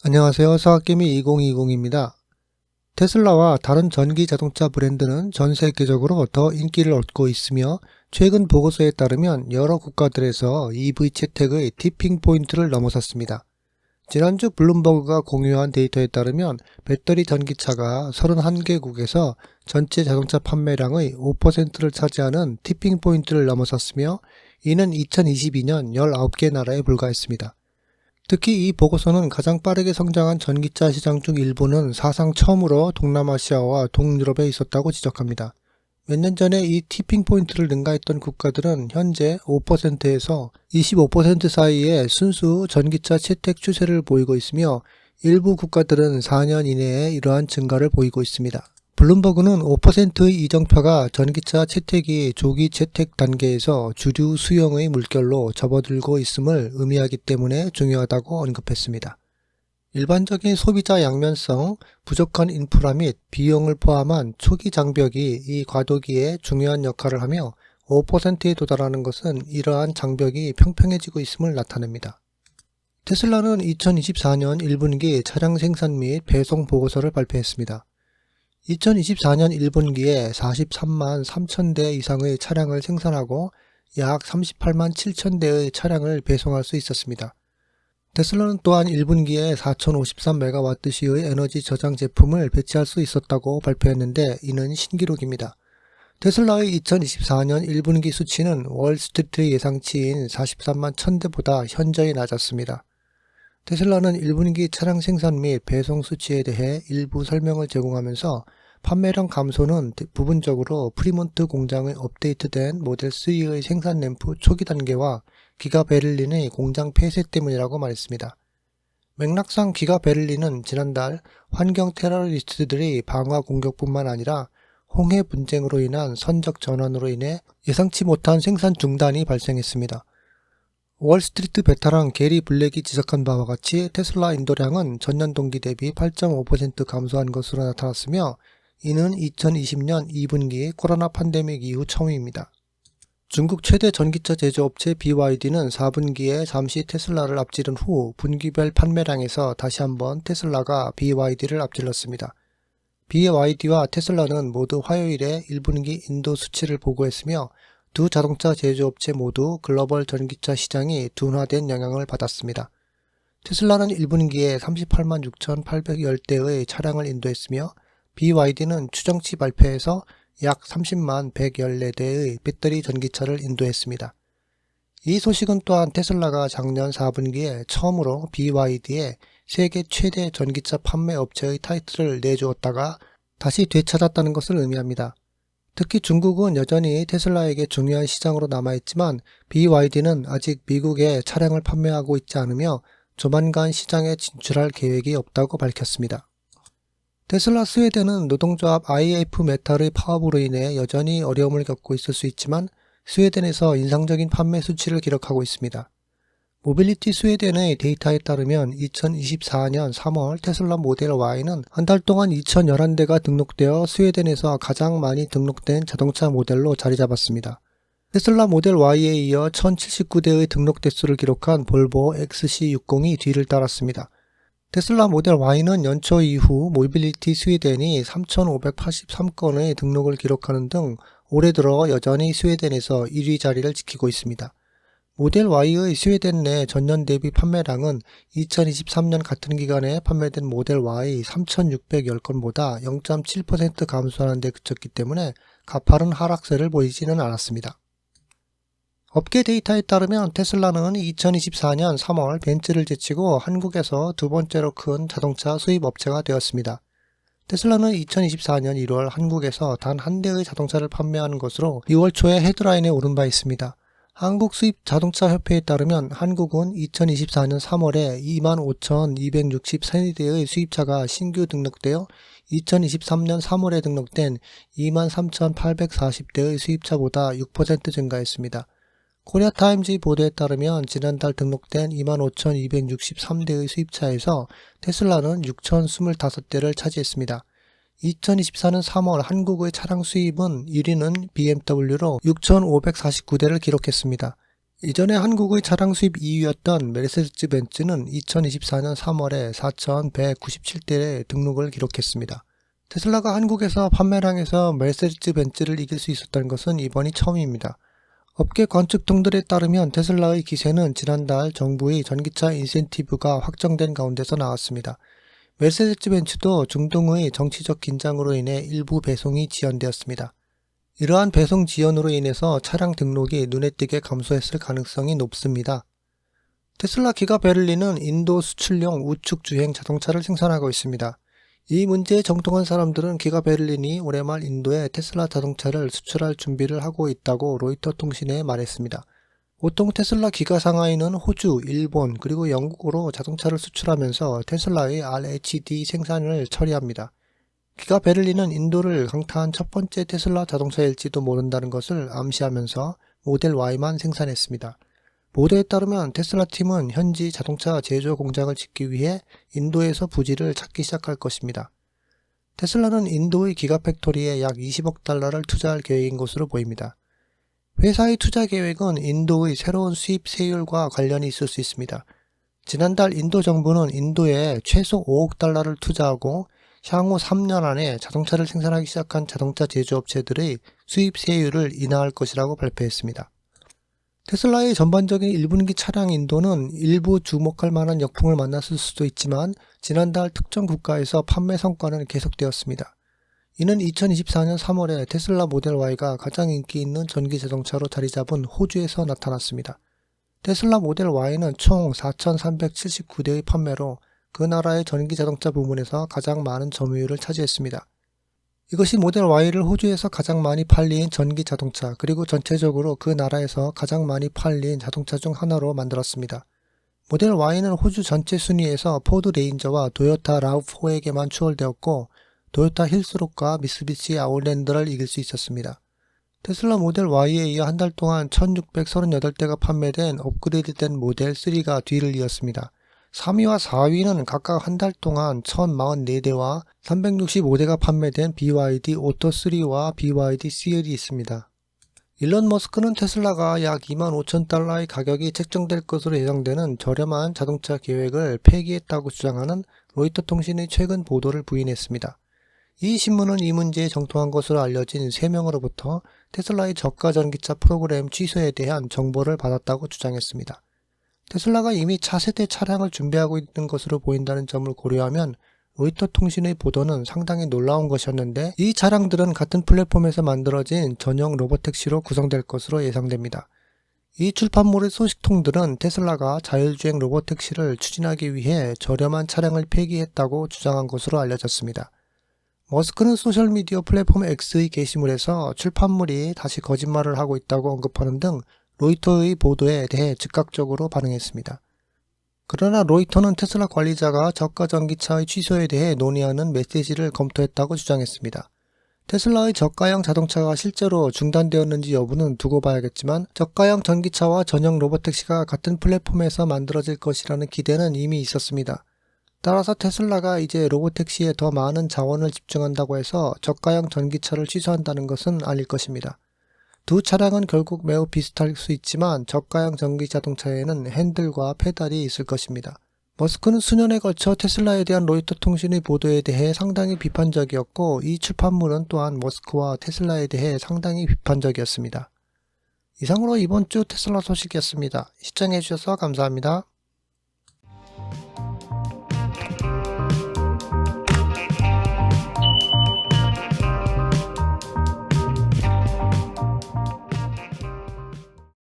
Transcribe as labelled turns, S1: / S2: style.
S1: 안녕하세요. 서학개미 2020입니다. 테슬라와 다른 전기 자동차 브랜드는 전 세계적으로 더 인기를 얻고 있으며 최근 보고서에 따르면 여러 국가들에서 EV 채택의 티핑 포인트를 넘어섰습니다. 지난주 블룸버그가 공유한 데이터에 따르면 배터리 전기차가 31개국에서 전체 자동차 판매량의 5%를 차지하는 티핑 포인트를 넘어섰으며 이는 2022년 19개 나라에 불과했습니다. 특히 이 보고서는 가장 빠르게 성장한 전기차 시장 중 일부는 사상 처음으로 동남아시아와 동유럽에 있었다고 지적합니다. 몇 년 전에 이 티핑 포인트를 능가했던 국가들은 현재 5%에서 25% 사이의 순수 전기차 채택 추세를 보이고 있으며 일부 국가들은 4년 이내에 이러한 증가를 보이고 있습니다. 블룸버그는 5%의 이정표가 전기차 채택이 조기 채택 단계에서 주류 수용의 물결로 접어들고 있음을 의미하기 때문에 중요하다고 언급했습니다. 일반적인 소비자 양면성, 부족한 인프라 및 비용을 포함한 초기 장벽이 이 과도기에 중요한 역할을 하며 5%에 도달하는 것은 이러한 장벽이 평평해지고 있음을 나타냅니다. 테슬라는 2024년 1분기 차량 생산 및 배송 보고서를 발표했습니다. 2024년 1분기에 43만 3천 대 이상의 차량을 생산하고 약 38만 7천 대의 차량을 배송할 수 있었습니다. 테슬라는 또한 1분기에 4053메가와트시의 에너지 저장 제품을 배치할 수 있었다고 발표했는데 이는 신기록입니다. 테슬라의 2024년 1분기 수치는 월스트리트 예상치인 43만 1000대보다 현저히 낮았습니다. 테슬라는 1분기 차량 생산 및 배송 수치에 대해 일부 설명을 제공하면서 판매량 감소는 부분적으로 프리몬트 공장의 업데이트된 모델 3의 생산 램프 초기 단계와 기가 베를린의 공장 폐쇄 때문이라고 말했습니다. 맥락상 기가 베를린은 지난달 환경 테러리스트들의 방화 공격뿐만 아니라 홍해 분쟁으로 인한 선적 전환으로 인해 예상치 못한 생산 중단이 발생했습니다. 월스트리트 베테랑 게리 블랙이 지적한 바와 같이 테슬라 인도량은 전년 동기 대비 8.5% 감소한 것으로 나타났으며 이는 2020년 2분기 코로나 팬데믹 이후 처음입니다. 중국 최대 전기차 제조업체 BYD는 4분기에 잠시 테슬라를 앞지른 후 분기별 판매량에서 다시 한번 테슬라가 BYD를 앞질렀습니다. BYD와 테슬라는 모두 화요일에 1분기 인도 수치를 보고했으며 두 자동차 제조업체 모두 글로벌 전기차 시장이 둔화된 영향을 받았습니다. 테슬라는 1분기에 38만 6,810대의 차량을 인도했으며 BYD는 추정치 발표에서 약 30만 114대의 배터리 전기차를 인도했습니다. 이 소식은 또한 테슬라가 작년 4분기에 처음으로 BYD에 세계 최대 전기차 판매 업체의 타이틀을 내주었다가 다시 되찾았다는 것을 의미합니다. 특히 중국은 여전히 테슬라에게 중요한 시장으로 남아있지만 BYD는 아직 미국에 차량을 판매하고 있지 않으며 조만간 시장에 진출할 계획이 없다고 밝혔습니다. 테슬라 스웨덴은 노동조합 IF 메탈의 파업으로 인해 여전히 어려움을 겪고 있을 수 있지만 스웨덴에서 인상적인 판매 수치를 기록하고 있습니다. 모빌리티 스웨덴의 데이터에 따르면 2024년 3월 테슬라 모델 Y는 한 달 동안 2011대가 등록되어 스웨덴에서 가장 많이 등록된 자동차 모델로 자리 잡았습니다. 테슬라 모델 Y에 이어 1079대의 등록 대수를 기록한 볼보 XC60이 뒤를 따랐습니다. 테슬라 모델 Y는 연초 이후 모빌리티 스웨덴이 3,583건의 등록을 기록하는 등 올해 들어 여전히 스웨덴에서 1위 자리를 지키고 있습니다. 모델 Y의 스웨덴 내 전년 대비 판매량은 2023년 같은 기간에 판매된 모델 Y 3,610건보다 0.7% 감소하는 데 그쳤기 때문에 가파른 하락세를 보이지는 않았습니다. 업계 데이터에 따르면 테슬라는 2024년 3월 벤츠를 제치고 한국에서 두 번째로 큰 자동차 수입 업체가 되었습니다. 테슬라는 2024년 1월 한국에서 단 한 대의 자동차를 판매하는 것으로 2월 초에 헤드라인에 오른 바 있습니다. 한국 수입 자동차 협회에 따르면 한국은 2024년 3월에 25,263대의 수입차가 신규 등록되어 2023년 3월에 등록된 23,840대의 수입차보다 6% 증가했습니다. 코리아타임즈 보도에 따르면 지난달 등록된 25,263대의 수입차에서 테슬라는 6,025대를 차지했습니다. 2024년 3월 한국의 차량 수입은 1위는 BMW로 6,549대를 기록했습니다. 이전에 한국의 차량 수입 2위였던 메르세데스 벤츠는 2024년 3월에 4,197대의 등록을 기록했습니다. 테슬라가 한국에서 판매량에서 메르세데스 벤츠를 이길 수 있었던 것은 이번이 처음입니다. 업계 관측통들에 따르면 테슬라의 기세는 지난달 정부의 전기차 인센티브가 확정된 가운데서 나왔습니다. 메르세데스 벤츠도 중동의 정치적 긴장으로 인해 일부 배송이 지연되었습니다. 이러한 배송 지연으로 인해서 차량 등록이 눈에 띄게 감소했을 가능성이 높습니다. 테슬라 기가 베를린은 인도 수출용 우측 주행 자동차를 생산하고 있습니다. 이 문제에 정통한 사람들은 기가 베를린이 올해 말 인도에 테슬라 자동차를 수출할 준비를 하고 있다고 로이터 통신에 말했습니다. 보통 테슬라 기가 상하이는 호주, 일본, 그리고 영국으로 자동차를 수출하면서 테슬라의 RHD 생산을 처리합니다. 기가 베를린은 인도를 강타한 첫 번째 테슬라 자동차일지도 모른다는 것을 암시하면서 모델 Y만 생산했습니다. 보도에 따르면 테슬라 팀은 현지 자동차 제조 공장을 짓기 위해 인도에서 부지를 찾기 시작할 것입니다. 테슬라는 인도의 기가팩토리에 약 20억 달러를 투자할 계획인 것으로 보입니다. 회사의 투자 계획은 인도의 새로운 수입 세율과 관련이 있을 수 있습니다. 지난달 인도 정부는 인도에 최소 5억 달러를 투자하고 향후 3년 안에 자동차를 생산하기 시작한 자동차 제조업체들의 수입 세율을 인하할 것이라고 발표했습니다. 테슬라의 전반적인 1분기 차량 인도는 일부 주목할 만한 역풍을 만났을 수도 있지만 지난달 특정 국가에서 판매 성과는 계속되었습니다. 이는 2024년 3월에 테슬라 모델 Y가 가장 인기 있는 전기 자동차로 자리 잡은 호주에서 나타났습니다. 테슬라 모델 Y는 총 4,379대의 판매로 그 나라의 전기 자동차 부문에서 가장 많은 점유율을 차지했습니다. 이것이 모델 Y를 호주에서 가장 많이 팔린 전기 자동차 그리고 전체적으로 그 나라에서 가장 많이 팔린 자동차 중 하나로 만들었습니다. 모델 Y는 호주 전체 순위에서 포드 레인저와 도요타 RAV4에게만 추월되었고 도요타 힐스록과 미쓰비시 아웃랜더를 이길 수 있었습니다. 테슬라 모델 Y에 이어 한 달 동안 1,638대가 판매된 업그레이드된 모델 3가 뒤를 이었습니다. 3위와 4위는 각각 한 달 동안 1,044대와 365대가 판매된 BYD 오토3와 BYD CL이 있습니다. 일론 머스크는 테슬라가 약 25,000달러의 가격이 책정될 것으로 예상되는 저렴한 자동차 계획을 폐기했다고 주장하는 로이터 통신의 최근 보도를 부인했습니다. 이 신문은 이 문제에 정통한 것으로 알려진 3명으로부터 테슬라의 저가 전기차 프로그램 취소에 대한 정보를 받았다고 주장했습니다. 테슬라가 이미 차세대 차량을 준비하고 있는 것으로 보인다는 점을 고려하면 로이터 통신의 보도는 상당히 놀라운 것이었는데 이 차량들은 같은 플랫폼에서 만들어진 전용 로보택시로 구성될 것으로 예상됩니다. 이 출판물의 소식통들은 테슬라가 자율주행 로보택시를 추진하기 위해 저렴한 차량을 폐기했다고 주장한 것으로 알려졌습니다. 머스크는 소셜미디어 플랫폼 X의 게시물에서 출판물이 다시 거짓말을 하고 있다고 언급하는 등 로이터의 보도에 대해 즉각적으로 반응했습니다. 그러나 로이터는 테슬라 관리자가 저가 전기차의 취소에 대해 논의하는 메시지를 검토했다고 주장했습니다. 테슬라의 저가형 자동차가 실제로 중단되었는지 여부는 두고 봐야겠지만 저가형 전기차와 전용 로보택시가 같은 플랫폼에서 만들어질 것이라는 기대는 이미 있었습니다. 따라서 테슬라가 이제 로보택시에 더 많은 자원을 집중한다고 해서 저가형 전기차를 취소한다는 것은 아닐 것입니다. 두 차량은 결국 매우 비슷할 수 있지만 저가형 전기 자동차에는 핸들과 페달이 있을 것입니다. 머스크는 수년에 걸쳐 테슬라에 대한 로이터 통신의 보도에 대해 상당히 비판적이었고 이 출판물은 또한 머스크와 테슬라에 대해 상당히 비판적이었습니다. 이상으로 이번 주 테슬라 소식이었습니다. 시청해주셔서 감사합니다.